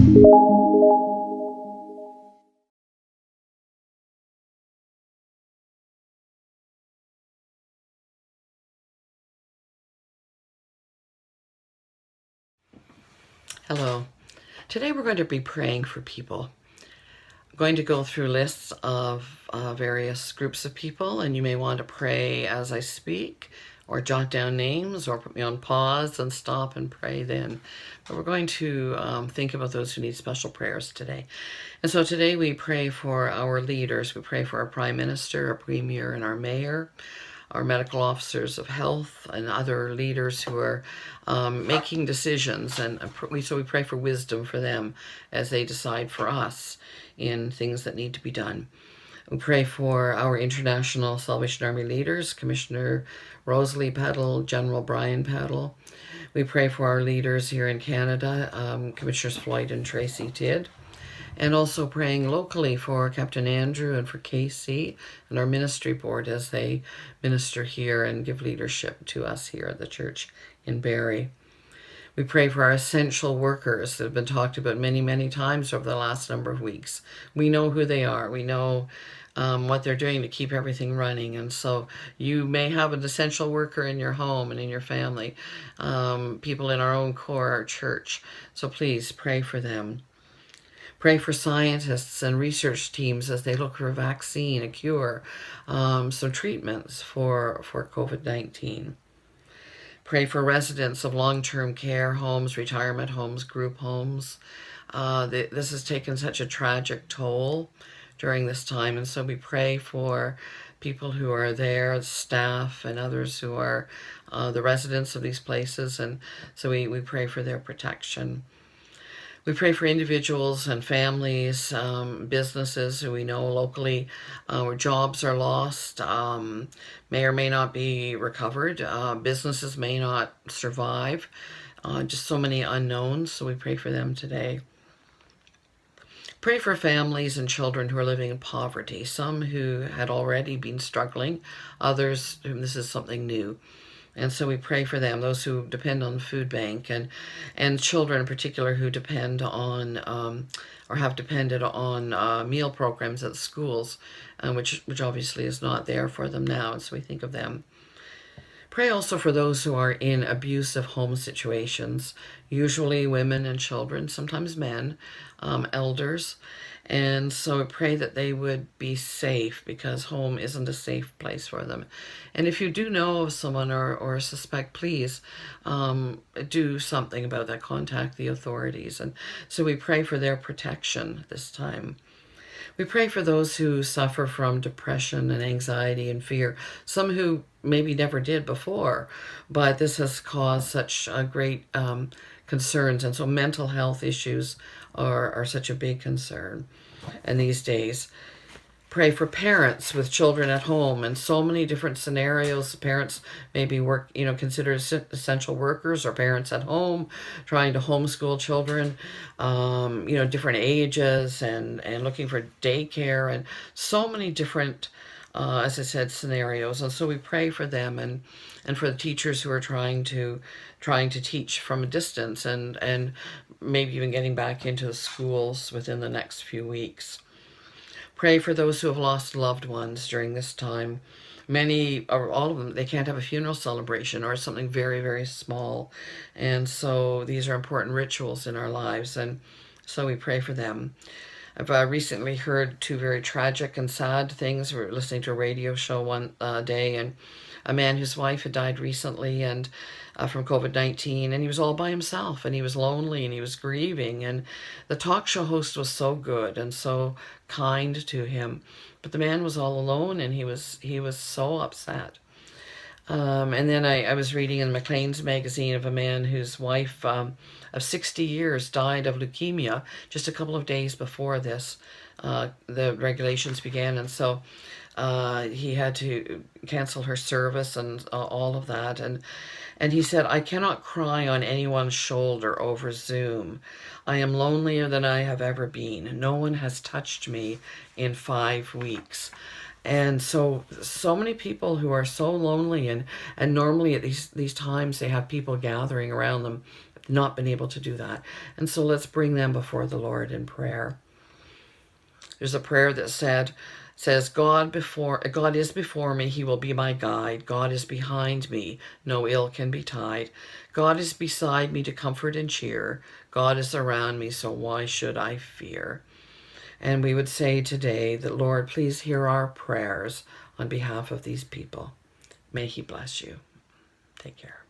Hello. Today we're going to be praying for people. I'm going to go through lists of various groups of people, and you may want to pray as I speak, or jot down names, or put me on pause and stop and pray then. But we're going to think about those who need special prayers today. And so today we pray for our leaders. We pray for our Prime Minister, our Premier, and our Mayor, our medical officers of health, and other leaders who are making decisions. And so we pray for wisdom for them as they decide for us in things that need to be done. We pray for our International Salvation Army leaders, Commissioner Rosalie Peddle, General Brian Peddle. We pray for our leaders here in Canada, Commissioners Floyd and Tracy Tidd. And also praying locally for Captain Andrew and for Casey and our ministry board as they minister here and give leadership to us here at the church in Barrie. We pray for our essential workers that have been talked about many, many times over the last number of weeks. We know who they are. We know what they're doing to keep everything running. And so you may have an essential worker in your home and in your family, people in our own core, our church. So please pray for them. Pray for scientists and research teams as they look for a vaccine, a cure, some treatments for COVID-19. Pray for residents of long-term care homes, retirement homes, group homes. This has taken such a tragic toll during this time, and so we pray for people who are there, staff, and others who are the residents of these places, and so we pray for their protection. We pray for individuals and families, businesses who we know locally where jobs are lost, may or may not be recovered. Businesses may not survive. Just so many unknowns, so we pray for them today. Pray for families and children who are living in poverty, some who had already been struggling, others whom this is something new. And so we pray for them, those who depend on the food bank, and children in particular who depend on or have depended on meal programs at schools, which obviously is not there for them now, and so we think of them. Pray also for those who are in abusive home situations, usually women and children, sometimes men, elders. And so pray that they would be safe, because home isn't a safe place for them. And if you do know of someone or suspect, please do something about that. Contact the authorities. And so we pray for their protection this time. We pray for those who suffer from depression and anxiety and fear, some who maybe never did before, but this has caused such great concerns. And so mental health issues are such a big concern in these days. Pray for parents with children at home, and so many different scenarios. Parents maybe considered essential workers, or parents at home trying to homeschool children, different ages, and looking for daycare, and so many different, as I said, scenarios. And so we pray for them, and for the teachers who are trying to teach from a distance, and maybe even getting back into the schools within the next few weeks. Pray for those who have lost loved ones during this time. Many, or all of them, they can't have a funeral celebration or something very, very small. And so these are important rituals in our lives, and so we pray for them. I've recently heard two very tragic and sad things. We were listening to a radio show one day, and a man whose wife had died recently and from COVID-19, and he was all by himself, and he was lonely, and he was grieving, and the talk show host was so good and so kind to him, but the man was all alone, and he was so upset. And then I was reading in Maclean's magazine of a man whose wife of 60 years died of leukemia just a couple of days before the regulations began, and so he had to cancel her service and all of that, and he said, "I cannot cry on anyone's shoulder over Zoom. I am lonelier than I have ever been. No one has touched me in 5 weeks." And so many people who are so lonely, and normally at these times they have people gathering around them, not been able to do that. And so let's bring them before the Lord in prayer. There's a prayer that says, God is before me, he will be my guide. God is behind me, no ill can betide. God is beside me to comfort and cheer. God is around me, so why should I fear? And we would say today that, Lord, please hear our prayers on behalf of these people. May he bless you. Take care.